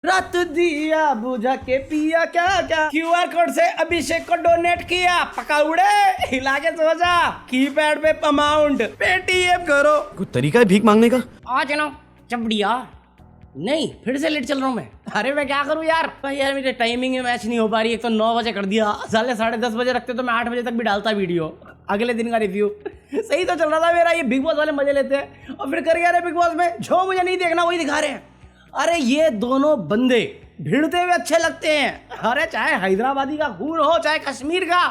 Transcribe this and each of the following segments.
रात दिया बुझा के पिया क्या क्या, क्यूआर कोड से अभिषेक को डोनेट किया, पकौड़े हिला के सोचा, कीपैड पे अमाउंट पेटीएम करो। कोई तरीका है भीख मांगने का? आ चलो चपड़िया। नहीं फिर से लेट चल रहा हूँ मैं। अरे मैं क्या करूँ यार, भाई यार मेरी टाइमिंग में मैच नहीं हो पा रही। एक तो 9 बजे कर दिया, साले 10:30 बजे रखते तो मैं 8 बजे तक भी डालता वीडियो, अगले दिन का रिव्यू। सही तो चल रहा था मेरा, ये बिग बॉस वाले मजे लेते हैं और फिर कर गया रे बिग बॉस में जो मुझे नहीं देखना वही दिखा रहे हैं। अरे ये दोनों बंदे भिड़ते हुए अच्छे लगते हैं। अरे चाहे हैदराबादी का खून हो चाहे कश्मीर का,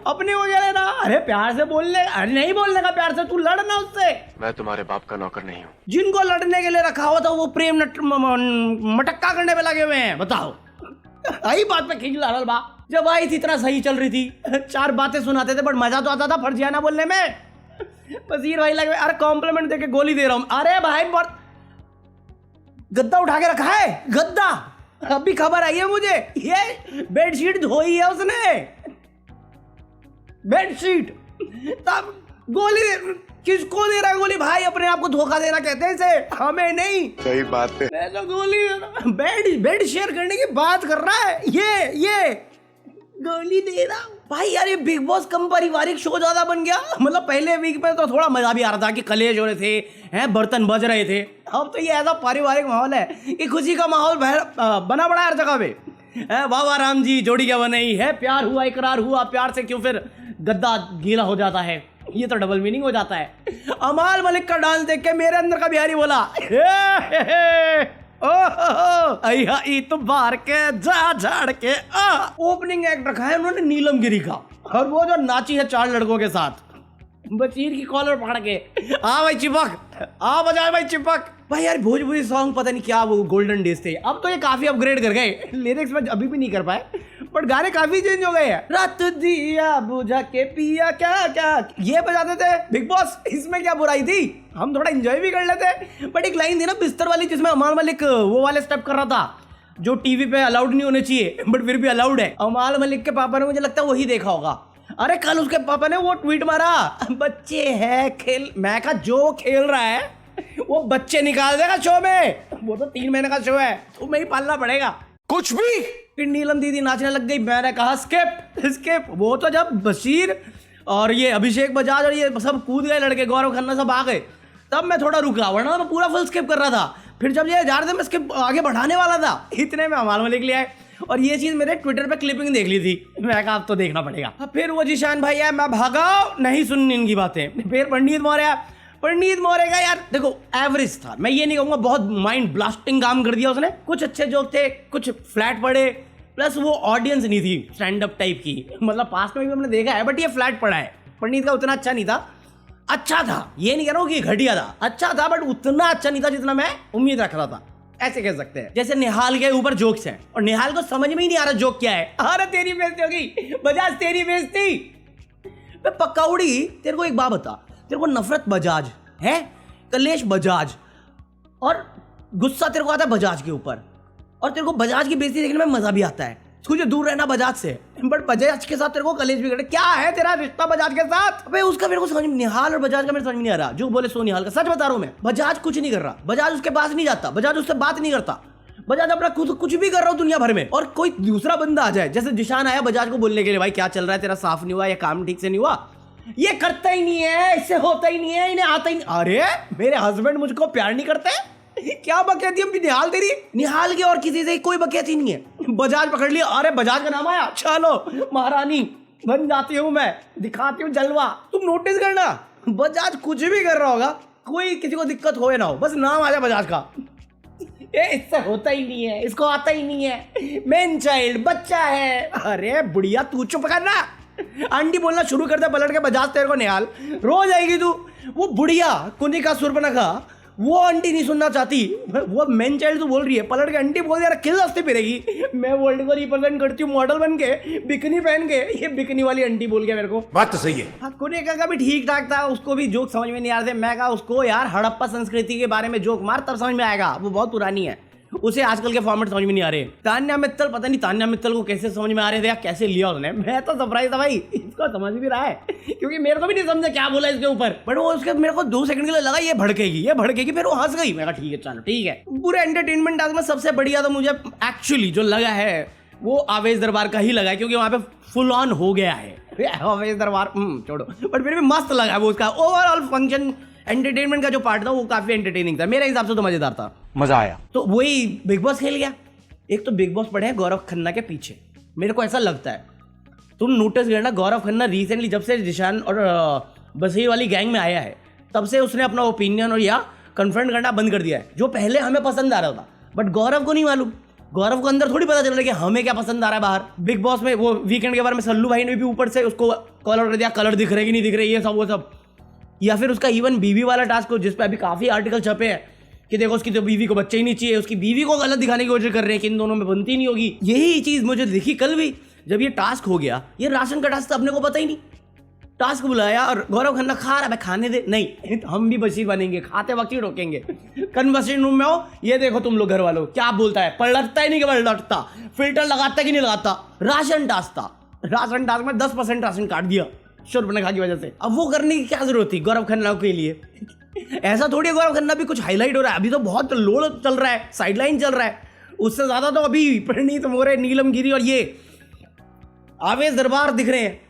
अपने हो जाए ना। अरे प्यार से बोल ले, अरे नहीं बोलने का प्यार से, तू लड़ना उससे। मैं तुम्हारे बाप का नौकर नहीं हूँ। जिनको लड़ने के लिए रखा हुआ था वो प्रेम मटक्का करने पे लगे हुए हैं। बताओ आई बात पे खींच लाल बा। जब आई थी इतना सही चल रही थी, 4 बातें सुनाते थे बट मजा तो आता था फर्जियाना बोलने में। वजीर भाई लगे, अरे कॉम्प्लीमेंट देके गोली दे रहा हूँ। अरे भाई गद्दा उठा के रखा है, गद्दा। अभी खबर आई है मुझे, ये बेडशीट धोई है उसने, बेडशीट। तब गोली किसको दे रहा है गोली? भाई अपने आप को धोखा देना कहते हैं इसे, हमें नहीं। सही बात है। मैं तो गोली बेड शेयर करने की बात कर रहा है, ये गोली दे रहा हूं। भाई यार ये बिग बॉस कम पारिवारिक शो ज्यादा बन गया। मतलब पहले वीक में तो थोड़ा मजा भी आ रहा था कि कलेश हो रहे थे, हैं बर्तन बज रहे थे। अब तो ये ऐसा पारिवारिक माहौल है कि खुशी का माहौल बना बड़ा हर जगह पे। वाह वाह राम जी जोड़ी क्या बनाई है, प्यार हुआ इकरार हुआ, प्यार से क्यों फिर गद्दा गीला हो जाता है, ये तो डबल मीनिंग हो जाता है। अमाल मलिक का डांस देख के मेरे अंदर का बिहारी बोला आई तो बाहर के जा झाड़ के ओपनिंग एक्ट रखा है उन्होंने नीलम गिरी का, और वो जो नाची है 4 लड़कों के साथ बशीर की कॉलर पकड़ के, आ भाई चिपक, आ बजाए भाई चिपक। भाई यार भोजपुरी सॉन्ग पता नहीं क्या वो गोल्डन डेज थे, अब तो ये काफी अपग्रेड कर गए। लिरिक्स में अभी भी नहीं कर पाए बट गाने काफी चेंज हो गए हैं। रात दिया बुझा के पिया क्या क्या, ये बजाते थे बिग बॉस, इसमें क्या बुराई थी, हम थोड़ा एंजॉय भी कर लेते। बट एक लाइन थी ना बिस्तर वाली जिसमें अमाल मलिक वो वाले स्टेप कर रहा था जो टीवी पे अलाउड नहीं होने चाहिए बट फिर भी अलाउड है। अमाल मलिक के पापा ने मुझे लगता है वही देखा होगा। अरे कल उसके पापा ने वो ट्वीट मारा, बच्चे हैं खेल, मैं कहा जो खेल रहा है वो बच्चे निकाल देगा शो में, वो तो 3 महीने का शो है, तुम्हें ही पालना पड़ेगा कुछ भी। फिर नीलम दीदी नाचने लग गई, मैंने कहा स्किप। वो तो जब बशीर और ये अभिषेक बजाज और ये सब कूद गए लड़के, गौरव खन्ना सब आ गए, तब मैं थोड़ा रुका, वरना मैं पूरा फुल स्किप कर रहा था। फिर जब ये जा रहे थे मैं स्किप आगे बढ़ाने वाला था, इतने में अमाल मलिक ले आए और ये चीज मेरे ट्विटर पे क्लिपिंग देख ली थी। मैं कहा अब तो देखना पड़ेगा। फिर वो जिशान भाई है, मैं भागा नहीं सुननी इनकी बातें। फिर पंडित मौर्य का यार देखो एवरेज था, मैं ये नहीं कहूंगा बहुत माइंड ब्लास्टिंग काम कर दिया उसने। कुछ अच्छे जोक थे, कुछ फ्लैट पड़े, प्लस वो ऑडियंस नहीं थी स्टैंड अप टाइप की, मतलब पास्ट में भी हमने देखा है बट ये फ्लैट पड़ा है। पंडित का उतना अच्छा नहीं था, अच्छा था, ये नहीं कह रहा हूँ कि घटिया था, अच्छा था बट उतना अच्छा नहीं था जितना मैं उम्मीद रख रहा था, ऐसे कह सकते हैं। जैसे निहाल के ऊपर जोक्स हैं और निहाल को समझ में ही नहीं आ रहा जोक क्या है। अरे तेरी बेइज्जती होगी बजाज, तेरी बेइज्जती। पकौड़ी तेरे को एक बात बता, तेरे को नफरत बजाज है, कलेश बजाज, और गुस्सा तेरे को आता है बजाज के ऊपर, और तेरे को बजाज की बेइज्जती देखने में मजा भी आता है। तुझे दूर रहना बजाज से, बट बजाज के साथ तेरे को कलेश भी करे। क्या है तेरा रिश्ता बजाज के साथ? अबे उसका मेरे को समझ में, निहाल और बजाज का मेरे समझ में नहीं आ रहा। जो बोले सो निहाल का, सच बता रहा हूं मैं, बजाज कुछ नहीं कर रहा, बजाज उसके पास नहीं जाता, बजाज उससे बात नहीं करता, बजाज अपना खुद कुछ भी कर रहा हूं दुनिया भर में। और कोई दूसरा बंदा आ जाए, जैसे जिशान आया बजाज को बोलने के लिए, भाई क्या चल रहा है तेरा, साफ नहीं हुआ या काम ठीक से नहीं हुआ, ये करता ही नहीं है, इससे होता ही नहीं है, इन्हें आता ही नहीं। अरे मेरे हस्बैंड मुझको प्यार नहीं करते, क्या बकैती है निहाल तेरी? निहाल के और किसी से कोई बकैती नहीं है। बजाज पकड़ लिया, अरे बजाज का नाम आया, चलो महारानी बन जाती हूँ मैं, दिखाती हूँ जलवा। तुम नोटिस करना बजाज कुछ भी कर रहा होगा, कोई किसी को दिक्कत हो या ना हो, बस नाम आ जाए बजाज का, ये इससे होता ही नहीं है, इसको आता ही नहीं है, मैन चाइल्ड बच्चा है। अरे बुढ़िया तू चुप करना, आंटी बोलना शुरू कर दे पलट के, बजाज तेरे को निहाल रोज आएगी तू। वो बुढ़िया कुनिका सुर्पनखा वो आंटी नहीं सुनना चाहती, वो मेन चाइल्ड तू बोल रही है, पलट के आंटी बोल यार किल रास्ते पे रहेगी। मैं वर्ल्ड को रिप्रेजेंट करती हूँ मॉडल बन के, बिकनी पहन के, ये बिकनी वाली आंटी बोल गया मेरे को। बात तो सही है। हाँ कुनिका का भी ठीक ठाक था, उसको भी जोक समझ में नहीं आ रहे थे। मैं कहा उसको यार हड़प्पा संस्कृति के बारे में जोक मार, तब समझ में आएगा, वो बहुत पुरानी है, उसे आजकल के फॉर्मेट समझ में नहीं आ रहे। तान्या मित्तल, पता नहीं तान्या मित्तल को कैसे समझ में आ रहे थे या कैसे लिया उसने। मैं तो सरप्राइज था भाई, इसको समझ भी रहा है, क्योंकि मेरे को भी नहीं समझा क्या बोला इसके ऊपर। बट वो उसके मेरे को 2 सेकंड के लिए लगा ये भड़केगी, फिर वो हंस गई। मैं कहा ठीक है चलो ठीक है। पूरे एंटरटेनमेंट टास्क में सबसे बढ़िया तो मुझे एक्चुअली जो लगा है वो आवेश दरबार का ही लगा है, क्योंकि वहां पे फुल ऑन हो गया है आवेश दरबार, छोड़ो, बट फिर भी मस्त लगा वो। उसका ओवरऑल फंक्शन एंटरटेनमेंट का जो पार्ट था वो काफी एंटरटेनिंग था, मेरे हिसाब से तो मजेदार था, मजा आया। तो वही बिग बॉस खेल गया। एक तो बिग बॉस पड़े हैं गौरव खन्ना के पीछे, मेरे को ऐसा लगता है। तुम नोटिस करना, गौरव खन्ना रिसेंटली जब से जिशान और बसीर वाली गैंग में आया है तब से उसने अपना ओपिनियन और या कन्फ्रंट करना बंद कर दिया है, जो पहले हमें पसंद आ रहा था। बट गौरव को नहीं मालूम, गौरव को अंदर थोड़ी पता चल रहा है कि हमें क्या पसंद आ रहा है बाहर। बिग बॉस में वो वीकेंड के बारे में सल्लू भाई ने भी ऊपर से उसको कॉल आउट कर दिया, कलर दिख रहे कि नहीं दिख रहे, ये सब वो सब। या फिर उसका इवन बीवी वाला टास्क हो, जिस पे अभी काफी आर्टिकल छपे हैं कि देखो उसकी तो बीवी को बच्चे ही नहीं चाहिए, उसकी बीवी को गलत दिखाने की कोशिश कर रहे हैं कि इन दोनों में बनती नहीं होगी। यही चीज मुझे दिखी कल भी जब ये टास्क हो गया। ये राशन का टास्क अपने को पता ही नहीं, टास्क बुलाया और गौरव खन्ना खा रहा है, खाने दे नहीं, हम भी बशीर बनेंगे, खाते वक्त ही रोकेंगे। कन्वर्सेशन रूम में हो, ये देखो तुम लोग घर वालों क्या बोलता है, पलटता ही नहीं कि पलटता, फिल्टर लगाता कि नहीं लगाता। राशन टास्क था, राशन टास्क में 10% राशन काट दिया शोरपनखा की वजह से। अब वो करने की क्या जरूरत थी गौरव खन्ना के लिए? ऐसा थोड़ी है गौरव खन्ना भी कुछ हाईलाइट हो रहा है, अभी तो बहुत लोड चल रहा है, साइडलाइन चल रहा है। उससे ज्यादा तो अभी प्रणीत मोरे, नीलम गिरी और ये आवेश दरबार दिख रहे हैं।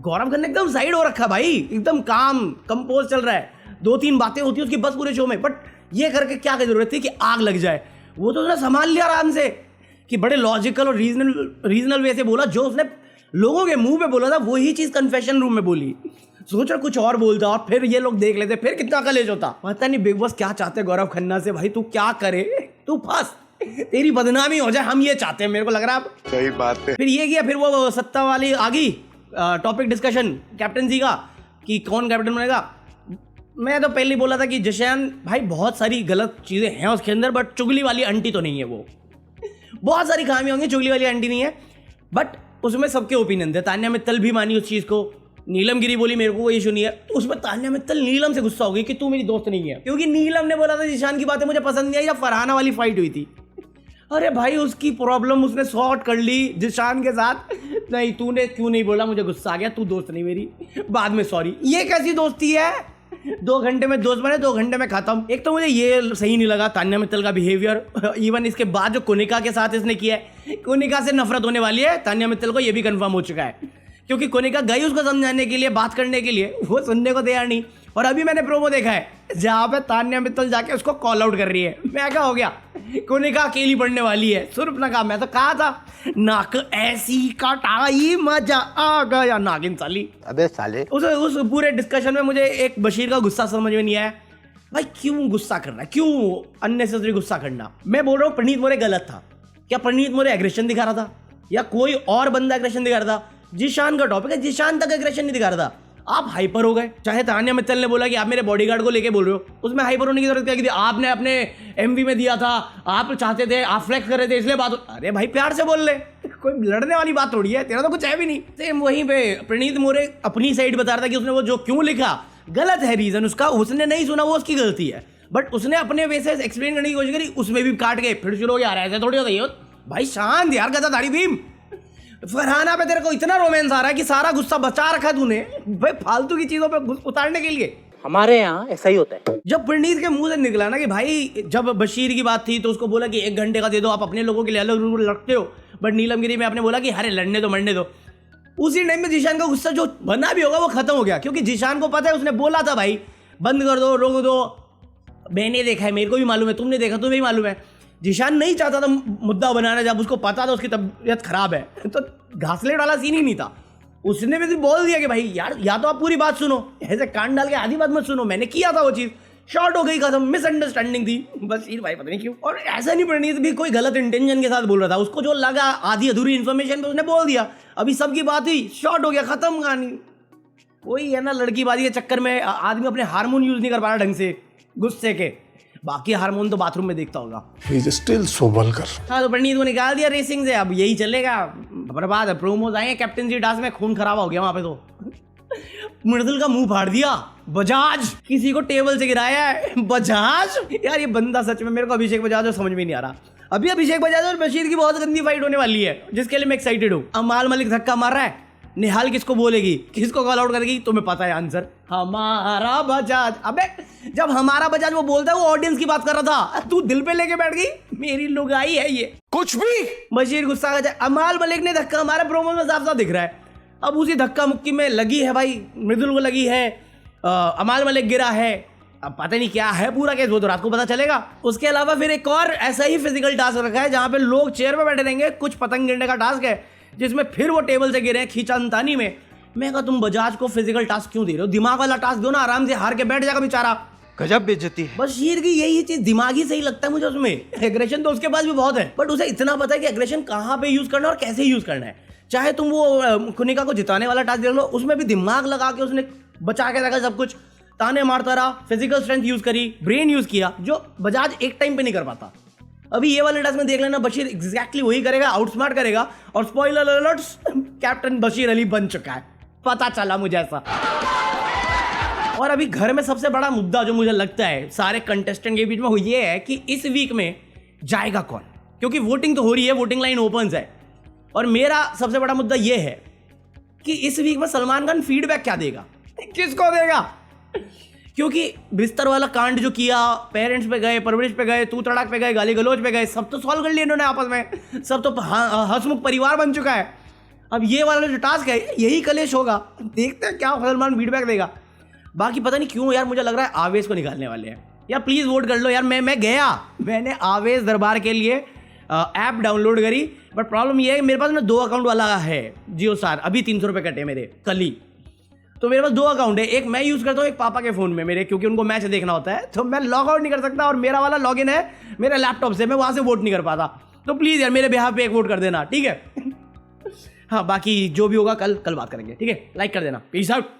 गौरव खन्ना एकदम साइड हो रखा भाई, एकदम काम कंपोज चल रहा है। 2-3 बातें होती है उसकी बस पूरे शो में, बट ये करके क्या जरूरत थी कि आग लग जाए? वो तो उसने संभाल लिया आराम से कि बड़े लॉजिकल और रीजनल वे से बोला, जो उसने लोगों के मुंह पे बोला था वही चीज कन्फेशन रूम में बोली। सोच रहा कुछ और बोलता और फिर ये लोग देख लेते, फिर कितना कलेश होता। पता नहीं बिग बॉस क्या चाहते गौरव खन्ना से भाई, तू क्या करे, तू फंस, तेरी बदनामी हो जाए, हम ये चाहते हैं, मेरे को लग रहा है। सही बात है। फिर ये किया, फिर वो सत्ता वाली आ गई, टॉपिक डिस्कशन कैप्टनसी का कि कौन कैप्टन बनेगा। मैं तो पहले बोला था कि जिशान भाई बहुत सारी गलत चीजें हैं उसके अंदर, बट चुगली वाली आंटी तो नहीं है वो। बहुत सारी खामियां होंगी, चुगली वाली आंटी नहीं है, बट उसमें सबके ओपिनियन थे। तान्या मित्तल भी मानी उस चीज को, नीलम गिरी बोली मेरे को कोई इशू नहीं है। तो उसमें तान्या मित्तल नीलम से गुस्सा हो गई कि तू मेरी दोस्त नहीं है, क्योंकि नीलम ने बोला था जिशान की बातें मुझे पसंद नहीं आई। जब फरहाना वाली फाइट हुई थी, अरे भाई उसकी प्रॉब्लम उसने सॉर्ट कर ली जिशान के साथ। नहीं तूने क्यों नहीं बोला, मुझे गुस्सा आ गया, तू दोस्त नहीं मेरी, बाद में सॉरी। ये कैसी दोस्ती है? 2 घंटे में दोस्त बने, 2 घंटे में खत्म। एक तो मुझे ये सही नहीं लगा तान्या मित्तल का बिहेवियर। इवन इसके बाद जो कोनिका के साथ इसने किया है, कोनिका से नफरत होने वाली है तान्या मित्तल को, ये भी कंफर्म हो चुका है, क्योंकि कोनिका गई उसको समझाने के लिए, बात करने के लिए, वो सुनने को तैयार नहीं। और अभी मैंने प्रोमो देखा है जहाँ पे तान्या मित्तल जाके उसको कॉल आउट कर रही है। मैं क्या हो गया, कोनिका अकेली पढ़ने वाली है, शूर्पणखा। मैं तो कहा था नाक ऐसी कटाई मजा आ गया, नागिन साली। अबे साले, उस पूरे डिस्कशन में मुझे एक बशीर का गुस्सा समझ में नहीं आया। भाई क्यों गुस्सा करना है, क्यों अननेसेसरी गुस्सा करना? मैं बोल रहा हूँ प्रणीत मोरे गलत था क्या? प्रणीत मोरे एग्रेशन दिखा रहा था या कोई और बंदा एग्रेशन दिखा रहा था? जिशान का टॉपिक है, जिशान तक एग्रेशन नहीं दिखा रहा था, आप हाइपर हो गए। चाहे तान्या मित्तल ने बोला कि आप मेरे बॉडीगार्ड को लेके बोल रहे हो, उसमें हाइपर होने की जरूरत क्या थी? आपने अपने एमवी में दिया था, आप चाहते थे, आप फ्लेक्स कर रहे थे, इसलिए बात। अरे भाई प्यार से बोल ले, कोई लड़ने वाली बात थोड़ी है, तेरा तो कुछ है भी नहीं। सेम वहीं पे प्रणीत मोरे अपनी साइड बता रहा था कि उसने वो जो क्यों लिखा गलत है, रीजन उसका उसने नहीं सुना, वो उसकी गलती है, बट उसने अपने वे से एक्सप्लेन करने की कोशिश करी, उसमें भी काट के फिर शुरू हो गया। ऐसे थोड़ी होता है भाई, शांत यार, गधा दाढ़ी भीम। फरहाना पे तेरे को इतना रोमांस आ रहा है कि सारा गुस्सा बचा रखा तूने भाई फालतू की चीजों पे उतारने के लिए। हमारे यहाँ ऐसा ही होता है। जब प्रणीत के मुंह से निकला ना कि भाई, जब बशीर की बात थी तो उसको बोला कि 1 घंटे का दे दो, आप अपने लोगों के लिए अलग रूल रखते हो, बट नीलमगिरी में आपने बोला कि अरे लड़ने दो, मरने दो। उसी टाइम में जिशान का गुस्सा जो बना भी होगा वो खत्म हो गया, क्योंकि जिशान को पता है, उसने बोला था भाई बंद कर दो, रोक दो, मैंने देखा है, मेरे को भी मालूम है, तुमने देखा, तुम्हें भी मालूम है। जिशान नहीं चाहता था मुद्दा बनाना, जब उसको पता था उसकी तबीयत खराब है, तो घासले डाला सीन ही नहीं था। उसने भी बोल दिया कि भाई यार, या तो आप पूरी बात सुनो, ऐसे कान डाल के आधी बात मत सुनो, मैंने किया था वो चीज़, शॉर्ट हो गई, खत्म, मिसअंडरस्टैंडिंग थी बस। ये भाई पता नहीं क्यों। और ऐसा नहीं, प्रणीत भी कोई गलत इंटेंशन के साथ बोल रहा था, उसको जो लगा आधी अधूरी इन्फॉर्मेशन पे उसने बोल दिया, अभी सबकी बात हुई, शॉर्ट हो गया, खत्म कहानी। वही है ना, लड़कीबाजी के चक्कर में आदमी अपने हार्मोन यूज नहीं कर पा रहा ढंग से गुस्से के, बाकी हार्मोन तो बाथरूम में देखता होगा। Still so vulgar. हाँ, तो प्रणीत को निकाल दिया रेसिंग से, अब यही चलेगा, बर्बाद है। प्रोमोज आए हैं कैप्टनसी टास्क में, खून खराबा हो गया वहाँ पे तो। मृदुल का मुंह फाड़ दिया। बजाज किसी को टेबल से गिराया है। बजाज यार, ये बंदा सच में मेरे को अभिषेक बजाज और समझ में नहीं आ रहा। अभी अभिषेक बजाज और बशीर की बहुत गंदी फाइट होने वाली है, जिसके लिए मैं एक्साइटेड हूँ। अमाल मलिक धक्का मार रहा है, निहाल किसको बोलेगी, किसको कॉल आउट करेगी, तुम्हें पता है आंसर, हमारा बजाज। अबे जब हमारा बजाज वो बोलता है, वो ऑडियंस की बात कर रहा था, तू दिल पे लेके बैठ गई। मेरी लुगाई है ये, कुछ भी। बशीर गुस्सा आ जाए। अमाल मलिक ने धक्का मारा, प्रोमो में साफ साफ दिख रहा है। अब उसी धक्का मुक्की में लगी है भाई, मृदुल को लगी है, अमाल मलिक गिरा है। अब पता नहीं क्या है पूरा केस, वो तो रात को पता चलेगा। उसके अलावा फिर एक और ऐसा ही फिजिकल टास्क रखा है, जहां पे लोग चेयर पे बैठे रहेंगे। कुछ पतंग गिरने का टास्क है, जिसमें फिर वो टेबल से गिरे हैं खींचातानी में। मैं कहा तुम बजाज को फिजिकल टास्क क्यों दे रहे हो? दिमाग वाला टास्क दो ना, आराम से हार के बैठ जाएगा बेचारा। गजब बेइज्जती है। बशीर की यही चीज दिमागी सही लगता है मुझे उसमें। एग्रेशन तो उसके पास भी बहुत है, बट उसे इतना पता है कि एग्रेशन कहाँ पे यूज करना है और कैसे यूज करना है। चाहे तुम वो कुनिका को जिताने वाला टास्क देख लो, उसमें भी दिमाग लगा के उसने बचा के रखा सब कुछ। ताने मारता रहा, फिजिकल स्ट्रेंथ यूज करी, ब्रेन यूज किया, जो बजाज एक टाइम पे नहीं कर पाता। अभी ये वाले टास्क में देख लेना, बशीर एग्जैक्टली वही करेगा, आउटस्मार्ट करेगा। और spoiler alert, captain Bashir Ali बन चुका है, पता चला मुझे ऐसा। और अभी घर में सबसे बड़ा मुद्दा जो मुझे लगता है सारे कंटेस्टेंट के बीच में, वो ये है कि इस वीक में जाएगा कौन, क्योंकि वोटिंग तो हो रही है, वोटिंग लाइन ओपन है। और मेरा सबसे बड़ा मुद्दा ये है कि इस वीक में सलमान खान फीडबैक क्या देगा, किसको देगा? क्योंकि बिस्तर वाला कांड जो किया, पेरेंट्स पे गए, परवरिश पे गए, तू तड़ाक पे गए, गाली गलौज पे गए, सब तो सॉल्व कर लिए इन्होंने आपस में, सब तो हंसमुख परिवार बन चुका है। अब ये वाला जो टास्क है, यही कलेश होगा। देखते हैं क्या सलमान फीडबैक देगा। बाकी पता नहीं क्यों यार, मुझे लग रहा है आवेश को निकालने वाले हैं यार। प्लीज वोट कर लो यार। मैं गया, मैंने आवेश दरबार के लिए ऐप डाउनलोड करी, बट प्रॉब्लम ये है मेरे पास ना 2 अकाउंट वाला है जियो स्टार। अभी 300 रुपये कटे मेरे कल ही, तो मेरे पास 2 अकाउंट है। एक मैं यूज करता हूँ, एक पापा के फोन में मेरे, क्योंकि उनको मैच देखना होता है, तो मैं लॉग आउट नहीं कर सकता। और मेरा वाला लॉगिन है मेरे लैपटॉप से, मैं वहां से वोट नहीं कर पाता। तो प्लीज यार मेरे बिहाफ पे एक वोट कर देना, ठीक है? हाँ, बाकी जो भी होगा कल बात करेंगे, ठीक है? लाइक कर देना। Peace out.